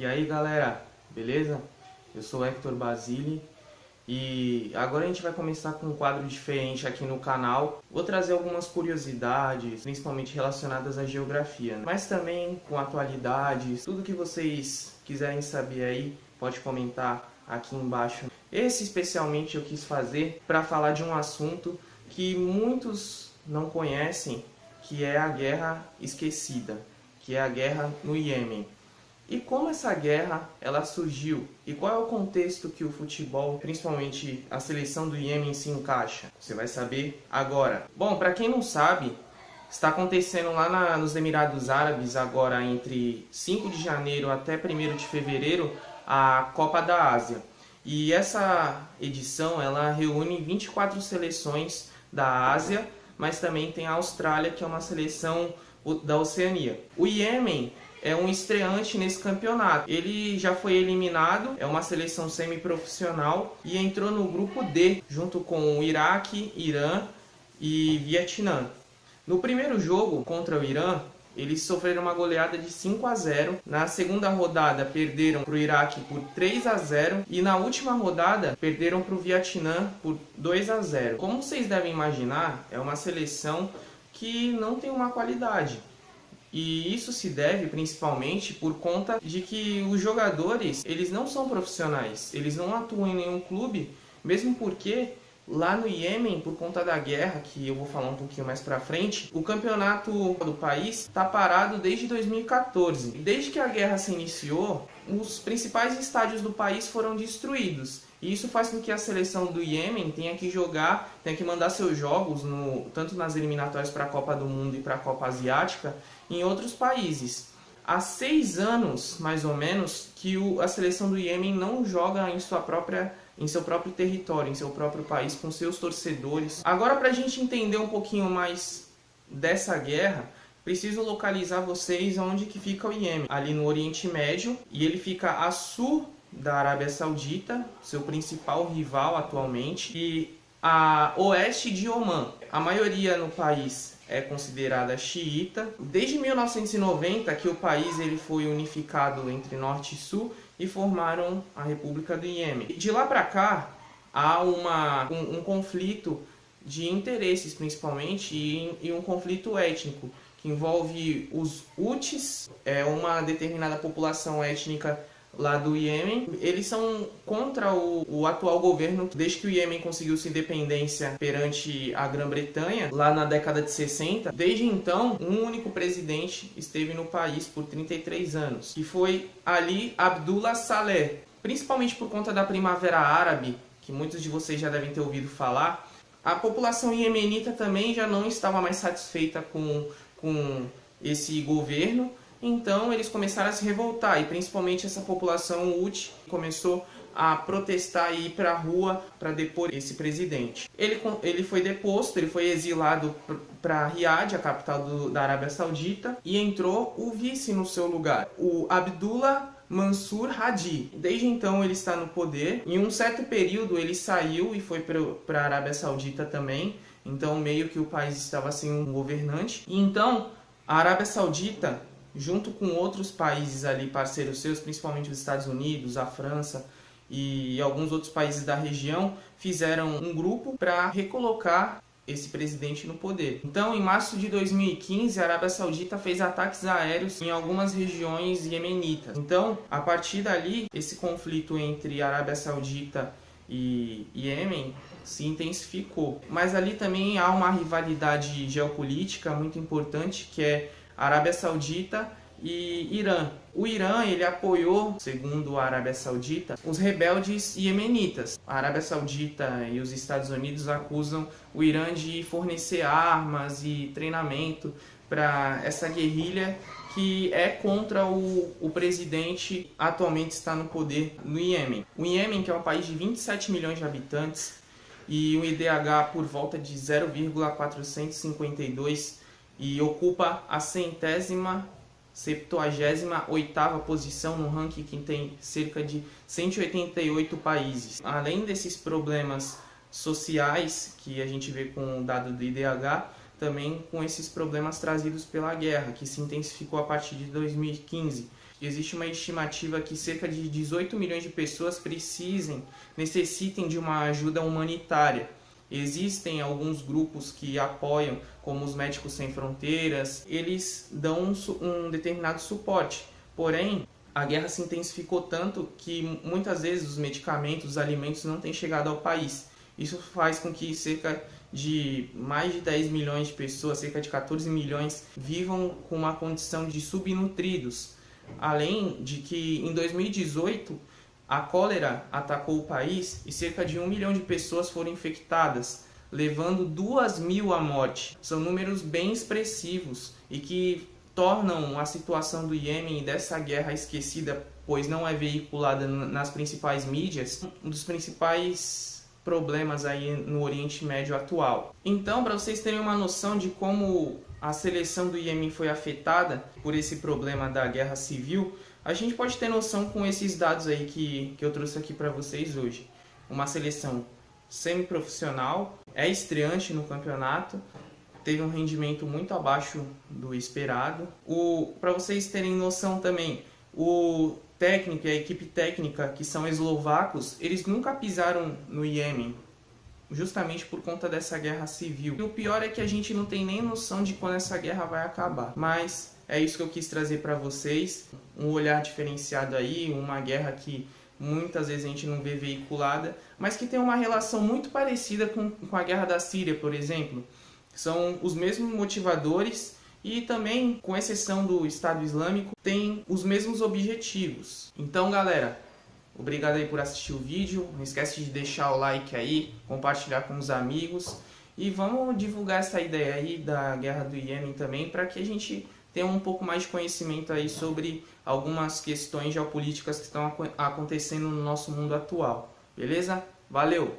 E aí galera, beleza? Eu sou Hector Basile e agora a gente vai começar com um quadro diferente aqui no canal. Vou trazer algumas curiosidades, principalmente relacionadas à geografia, né? Mas também com atualidades, tudo que vocês quiserem saber aí, pode comentar aqui embaixo. Esse especialmente eu quis fazer para falar de um assunto que muitos não conhecem, que é a guerra esquecida, que é a guerra no Iêmen. E como essa guerra ela surgiu? E qual é o contexto que o futebol, principalmente a seleção do Iêmen, se encaixa? Você vai saber agora. Bom, para quem não sabe, está acontecendo lá nos Emirados Árabes agora entre 5 de janeiro até 1º de fevereiro a Copa da Ásia. E essa edição ela reúne 24 seleções da Ásia, mas também tem a Austrália, que é uma seleção da Oceania. O Iêmen é um estreante nesse campeonato. Ele já foi eliminado, é uma seleção semiprofissional e entrou no grupo D, junto com o Iraque, Irã e Vietnã. No primeiro jogo contra o Irã, eles sofreram uma goleada de 5-0. Na segunda rodada perderam para o Iraque por 3-0 e na última rodada perderam para o Vietnã por 2-0. Como vocês devem imaginar, é uma seleção que não tem uma qualidade. E isso se deve principalmente por conta de que os jogadores, eles não são profissionais, eles não atuam em nenhum clube, mesmo porque lá no Iêmen, por conta da guerra, que eu vou falar um pouquinho mais pra frente, o campeonato do país está parado desde 2014. Desde que a guerra se iniciou, os principais estádios do país foram destruídos. E isso faz com que a seleção do Iêmen tenha que jogar, tenha que mandar seus jogos, tanto nas eliminatórias para a Copa do Mundo e para a Copa Asiática, em outros países. Há 6 anos, mais ou menos, que a seleção do Iêmen não joga em seu próprio território, em seu próprio país, com seus torcedores. Agora, para a gente entender um pouquinho mais dessa guerra, preciso localizar vocês onde que fica o Iêmen. Ali no Oriente Médio, e ele fica a sul da Arábia Saudita, seu principal rival atualmente, e a oeste de Omã. A maioria no país é considerada xiita. Desde 1990 que o país ele foi unificado entre norte e sul e formaram a República do Iêmen. De lá para cá há um conflito de interesses principalmente e um conflito étnico que envolve os Houthis, uma determinada população étnica lá do Iêmen. Eles são contra o atual governo, desde que o Iêmen conseguiu sua independência perante a Grã-Bretanha, lá na década de 60. Desde então, um único presidente esteve no país por 33 anos, que foi Ali Abdullah Saleh. Principalmente por conta da Primavera Árabe, que muitos de vocês já devem ter ouvido falar, a população iemenita também já não estava mais satisfeita com esse governo. Então eles começaram a se revoltar e principalmente essa população Houthi começou a protestar e ir para a rua para depor esse presidente. Ele foi deposto, ele foi exilado para Riad, a capital da Arábia Saudita, e entrou o vice no seu lugar, o Abdullah Mansur Hadi. Desde então ele está no poder. Em um certo período ele saiu e foi para a Arábia Saudita também, então meio que o país estava sem um governante. E então a Arábia Saudita, junto com outros países ali parceiros seus, principalmente os Estados Unidos, a França e alguns outros países da região, fizeram um grupo para recolocar esse presidente no poder. Então, em março de 2015, a Arábia Saudita fez ataques aéreos em algumas regiões iemenitas. Então, a partir dali, esse conflito entre Arábia Saudita e Iêmen se intensificou. Mas ali também há uma rivalidade geopolítica muito importante, que é Arábia Saudita e Irã. O Irã ele apoiou, segundo a Arábia Saudita, os rebeldes iemenitas. A Arábia Saudita e os Estados Unidos acusam o Irã de fornecer armas e treinamento para essa guerrilha que é contra o presidente que atualmente está no poder no Iêmen. O Iêmen, que é um país de 27 milhões de habitantes e um IDH por volta de 0,452 e ocupa a 178ª posição no ranking, que tem cerca de 188 países. Além desses problemas sociais que a gente vê com o dado do IDH, também com esses problemas trazidos pela guerra, que se intensificou a partir de 2015. existe uma estimativa que cerca de 18 milhões de pessoas necessitem de uma ajuda humanitária. Existem alguns grupos que apoiam, como os Médicos Sem Fronteiras, eles dão um determinado suporte. Porém, a guerra se intensificou tanto que muitas vezes os medicamentos, os alimentos não têm chegado ao país. Isso faz com que cerca de mais de 10 milhões de pessoas, cerca de 14 milhões, vivam com uma condição de subnutridos. Além de que em 2018 a cólera atacou o país e cerca de 1 milhão de pessoas foram infectadas, levando 2.000 à morte. São números bem expressivos e que tornam a situação do Iêmen e dessa guerra esquecida, pois não é veiculada nas principais mídias, um dos principais problemas aí no Oriente Médio atual. Então, para vocês terem uma noção de como a seleção do Iêmen foi afetada por esse problema da guerra civil, a gente pode ter noção com esses dados aí que eu trouxe aqui para vocês hoje. Uma seleção semiprofissional, é estreante no campeonato, teve um rendimento muito abaixo do esperado. Para vocês terem noção também, o técnico e a equipe técnica, que são eslovacos, eles nunca pisaram no Iêmen, justamente por conta dessa guerra civil. E o pior é que a gente não tem nem noção de quando essa guerra vai acabar. Mas é isso que eu quis trazer para vocês, um olhar diferenciado aí, uma guerra que muitas vezes a gente não vê veiculada, mas que tem uma relação muito parecida com a guerra da Síria, por exemplo. São os mesmos motivadores e também, com exceção do Estado Islâmico, tem os mesmos objetivos. Então, galera, obrigado aí por assistir o vídeo. Não esquece de deixar o like aí, compartilhar com os amigos. E vamos divulgar essa ideia aí da guerra do Iêmen também, para que a gente tenha um pouco mais de conhecimento aí sobre algumas questões geopolíticas que estão acontecendo no nosso mundo atual. Beleza? Valeu!